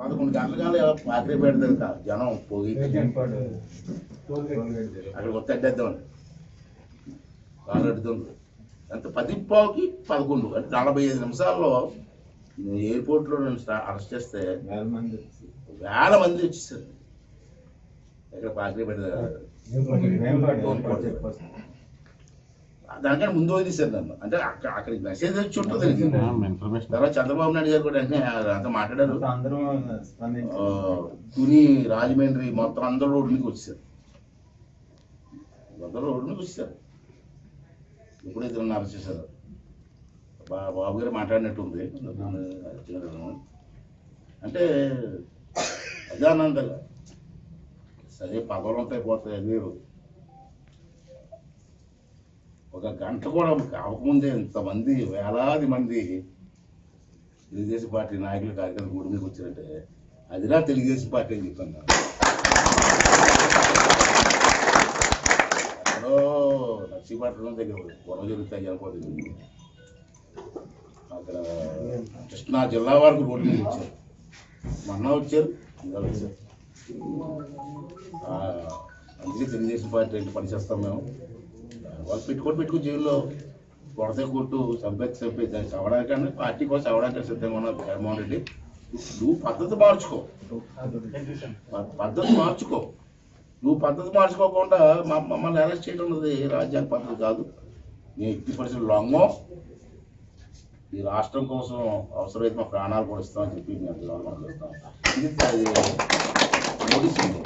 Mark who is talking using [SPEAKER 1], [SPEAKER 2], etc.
[SPEAKER 1] 11 గంటల పాత్ర పెడతారు జనం పోగి అక్కడ ఒత్తడ్డేద్దామని కాలెడుతుంది ఎంత 10:15కి 11 అంటే 45 నిమిషాల్లో ఎయిర్పోర్ట్లో నేను అరెస్ట్ చేస్తే వేల మంది వచ్చేసారు. ఇక్కడ పాత్ర పెడతారు దానికంటే ముందు వదిలేశారు నన్ను. అంటే అక్కడికి మెసేజ్ వచ్చి ఉంటుంది. తర్వాత చంద్రబాబు నాయుడు గారు కూడా వెంటనే అంతా మాట్లాడారు. తుని రాజమండ్రి మొత్తం అందరూ రోడ్డు మీదకి వచ్చేసారు. ఎప్పుడైతే నన్ను అరెస్ట్ చేశారు బాబు గారు మాట్లాడినట్టుంది. అంటే అజానందంగా సరే పగలంతా అయిపోతాయి. మీరు ఒక గంట కూడా కాకముందే ఇంతమంది వేలాది మంది తెలుగుదేశం పార్టీ నాయకులు కార్యకర్తలు గుడి మీదకి వచ్చారంటే అదిరా తెలుగుదేశం పార్టీ అని చెప్తాను. ఎక్కడో నర్సీపట్నం దగ్గర గొడవ జరుగుతాయి అనుకోలేదు. అక్కడ కృష్ణా జిల్లా వరకు రోడ్డు మీద వచ్చారు. మొన్న వచ్చారు, ఇవాళ వచ్చారు. అందుకే తెలుగుదేశం పార్టీ అంటే పనిచేస్తాం మేము. వాళ్ళు పెట్టుకుని జైల్లో కొడత కొట్టు చంపేది దాన్ని చవడానికన్నా పార్టీ కోసం చవడానికి సిద్ధంగా ఉన్న జగన్మోహన్ రెడ్డి. నువ్వు పద్ధతి మార్చుకో. నువ్వు పద్ధతి మార్చుకోకుండా మమ్మల్ని అరెస్ట్ చేయడం ఉన్నది రాజ్యాంగ పద్ధతి కాదు. నేను 80% లొంగం. ఈ రాష్ట్రం కోసం అవసరమైతే మా ప్రాణాలు కూడా ఇస్తామని చెప్పి మేము చేస్తాం. ఇది నోటీస్ ఉంది.